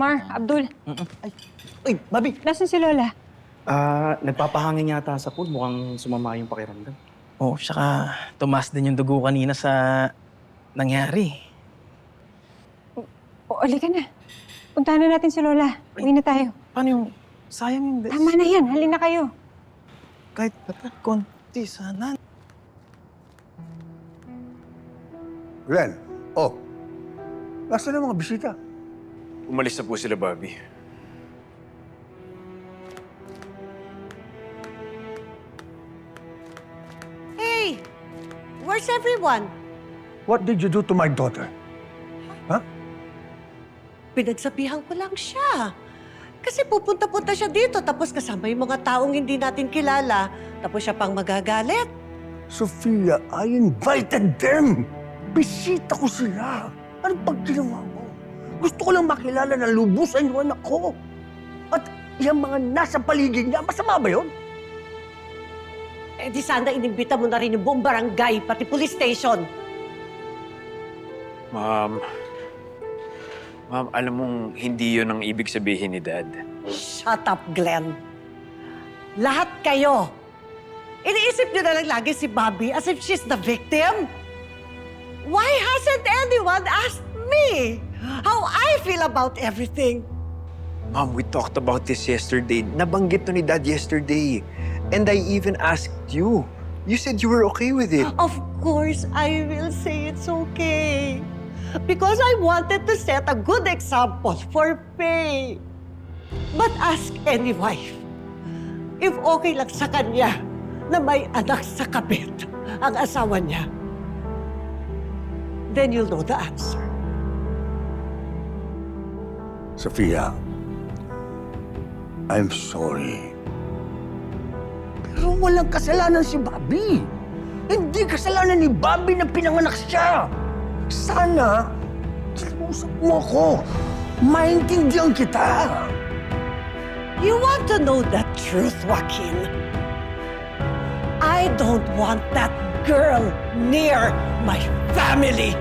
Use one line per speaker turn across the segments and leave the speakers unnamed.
Mar, Abdul,
Uy, Bobby!
nasan si Lola?
Nagpapahangin yata sa pool. Mukhang sumama yung pakiramdam.
Oo, saka tumaas din yung dugo kanina sa nangyari.
O, halika na. Puntahan na natin si Lola. Uwi na tayo.
Paano yung... Sayang yung...
Tama na yan. Halina kayo.
Kahit konti sana.
Glenn, nasaan ang mga bisita?
Umalis na po sila, Bobby.
Hey! Where's everyone?
What did you do to my daughter?
Pinagsabihan ko lang siya. Kasi pupunta-punta siya dito tapos kasama yung mga taong hindi natin kilala. Tapos siya pang magagalit.
Sofia, I invited them! Bisita ko sila! Ano pag ginawa mo? Gusto ko lang makilala na lubusan yung anak ko. At yung mga nasa paligid niya, masama ba yun?
Eh di sana inimbita mo na rin yung buong barangay, pati police station.
Ma'am, alam mong hindi yun ang ibig sabihin ni Dad.
Shut up, Glenn. Lahat kayo. Iniisip niyo na lang lagi si Bobby as if she's the victim. Why hasn't anyone asked me how I feel about everything?
Ma'am, we talked about this yesterday. Nabanggit to ni Dad yesterday. And I even asked you. You said you were okay with it.
Of course, I will say it's okay. Because I wanted to set a good example for Faye. But ask any wife, if okay lang sa kanya na may anak sa kabit ang asawa niya, then you'll know the answer.
Sofia, I'm sorry. Pero walang kasalanan si Bobby. Hindi kasalanan ni Bobby na pinanganak siya. Sana, usap mo ako. Maintindihan kita.
You want to know the truth, Joaquin? I don't want that girl near my family.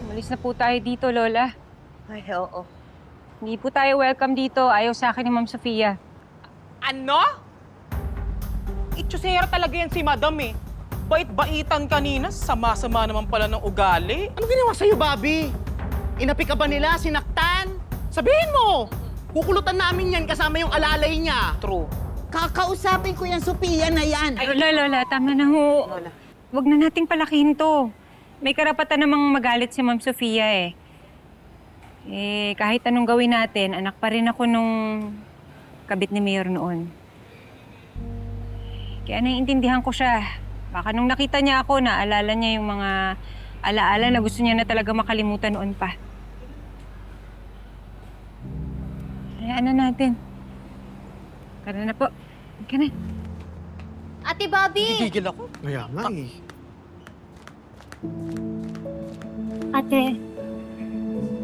Umalis na po tayo dito, Lola.
Ay, oo.
Hindi po tayo welcome dito. Ayaw sa akin ni Ma'am Sofia.
Ano? Itchusera talaga yan si Madam eh. Bait-baitan kanina, sama-sama naman pala ng ugali. Ano ginawa sa'yo, Bobby? Inapi ka ba nila, sinaktan? Sabihin mo! Kukulutan namin yan kasama yung alalay niya. True.
Kakausapin ko yan, Sophia na yan.
Lola, tama na ho.
Lola.
Huwag na nating palakihin to. May karapatan namang magalit si Ma'am Sofia eh. Kahit anong gawin natin, anak pa rin ako nung kabit ni Mayor noon. Kaya naiintindihan ko siya. Baka nung nakita niya ako, naalala niya yung mga alaala na gusto niya na talaga makalimutan noon pa. Hayaan na natin. Tara na po. Ka na.
Ate Bobby!
Gigigil ako.
Kaya nga eh.
Ate,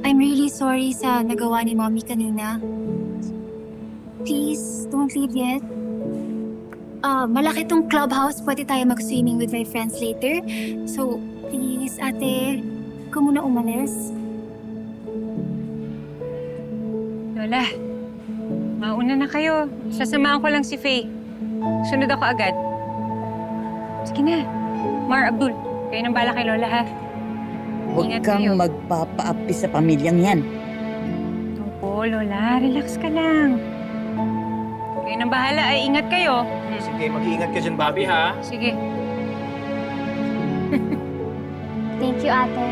I'm really sorry sa nagawa ni Mommy kanina. Please, don't leave yet. Malaki tong clubhouse. Pwede tayo mag-swimming with my friends later. So, please, ate, ka muna umalis.
Lola, mauna na kayo. Sasamahan ko lang si Faye. Sunod ako agad. Sige na. Mar, Abdul, kayo nang bala kay Lola, ha?
Huwag
Ingat
kang
kayo.
magpapaapi sa pamilyang yan.
Opo, Lola. Relax ka lang. Kayo nang bahala. Ay, ingat kayo.
Sige, mag-iingat ka dyan, Bobby, ha?
Sige.
Thank you, ate.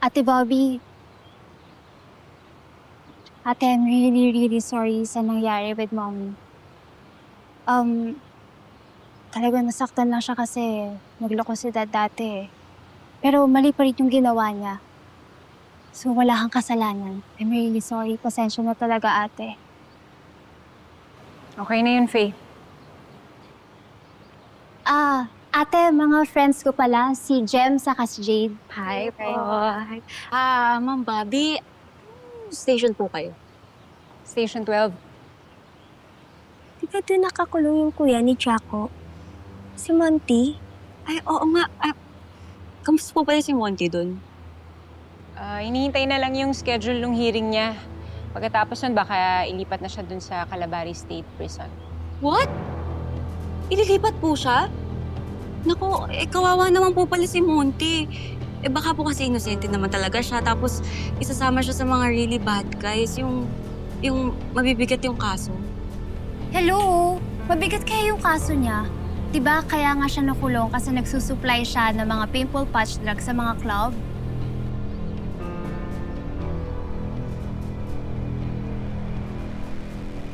Ate Bobby, ate, I'm really sorry sa nangyari with Mommy. Talagang nasaktan lang siya kasi nagloko si Dad dati. Pero mali pa rin yung ginawa niya. So wala kang kasalanan. I'm really sorry. Pasensya na talaga, ate.
Okay na yun, Faye.
Ate, mga friends ko pala, si Jem saka si Jade.
Hi po. Ma'am Bobby, station po kayo.
Station 12.
Di ba doon nakakulong yung kuya ni Chaco? Si Monty?
Ay, oo nga. Kamusta po pala si Monty doon?
Hinihintay na lang yung schedule ng hearing niya. Pagkatapos nun, baka ilipat na siya dun sa Calabari State Prison.
What? Ililipat po siya? Naku, kawawa naman po pala si Monty. Baka po kasi inosente naman talaga siya. Tapos isasama siya sa mga really bad guys. Yung mabibigat yung kaso.
Hello? Mabigat kaya yung kaso niya? Diba kaya nga siya nakulong kasi nagsusupply siya ng mga pimple patch drugs sa mga club?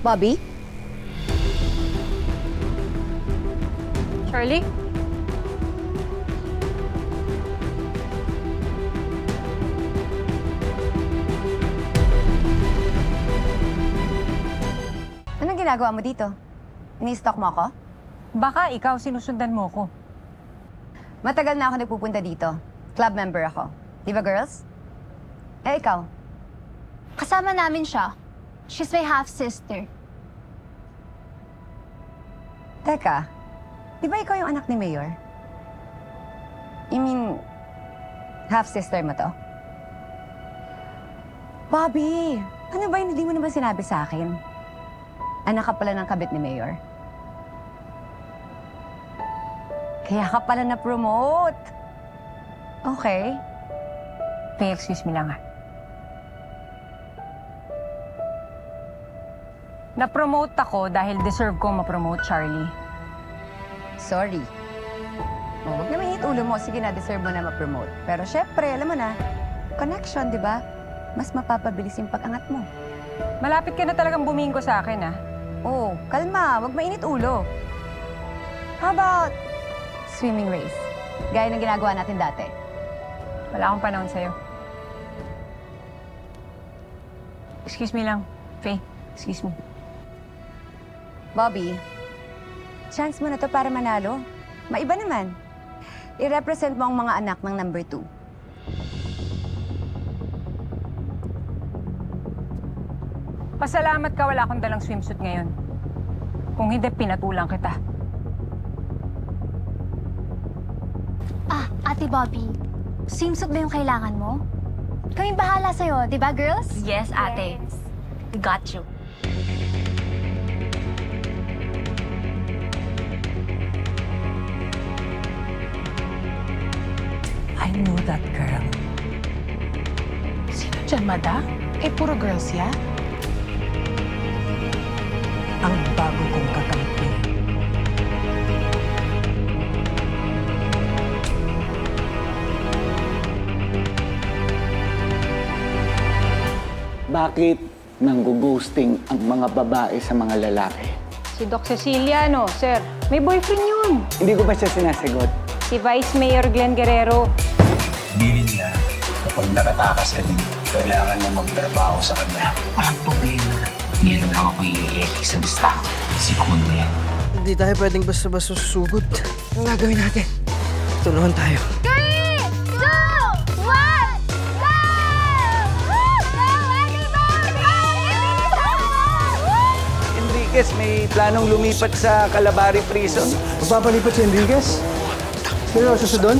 Bobby?
Charlie?
Anong ginagawa mo dito? Ini-stalk mo ako?
Baka ikaw sinusundan mo ko.
Matagal na ako nagpupunta dito. Club member ako. Di ba, girls? Eh, ikaw?
Kasama namin siya. She's my half-sister.
Teka, di ba ikaw yung anak ni Mayor? You mean, half-sister mo to? Bobby, ano ba yun? Hindi mo naman sinabi sa akin? Anak ka pala ng kabit ni Mayor. Kaya ka pala na-promote. Okay.
Faye, excuse me lang, Na-promote ako dahil deserve ko ma-promote, Charlie.
Sorry. Oh, huwag na mainit ulo mo. Sige na, deserve mo na ma-promote. Pero syempre, alam mo na, connection, di ba? Mas mapapabilis yung pag-angat mo.
Malapit ka na talagang bumingko sa akin,
Oh, kalma. Huwag mainit ulo. How about swimming race? Gaya ng ginagawa natin dati.
Wala akong panahon sa'yo. Excuse me lang, Faye. Excuse me.
Bobby, chance mo na to para manalo. Maiba naman. I-represent mo ang mga anak ng number 2.
Pasalamat ka wala akong dalang swimsuit ngayon. Kung hindi, pinatulang kita.
Ate Bobby, swimsuit ba yung kailangan mo? Kaming bahala sa'yo, di ba, girls?
Yes, ate. We got you.
I know that girl. Sino dyan, Mada? Puro girls yan? Ang bago kong kakampi.
Bakit nanggo-ghosting ang mga babae sa mga lalaki?
Si Doc Cecilia, no, sir? May boyfriend yun.
Hindi ko ba siya sinasagot?
Si Vice Mayor Glenn Guerrero.
Bilin niya, kapag nakatakas ka din, kailangan mo magtrabaho sa kanya. Walang problema. Ngayon lang ako i-elect sa lista. Segundo yan.
Hindi tayo pwedeng basta-basta susugod. Ang gagawin natin? Tulungan tayo.
3, 2, 1, go! Go, Ate Bobby!
Enriquez, may planong lumipat sa Calabari Prison.
Magpapalipat si Enriquez? Seryoso sa doon?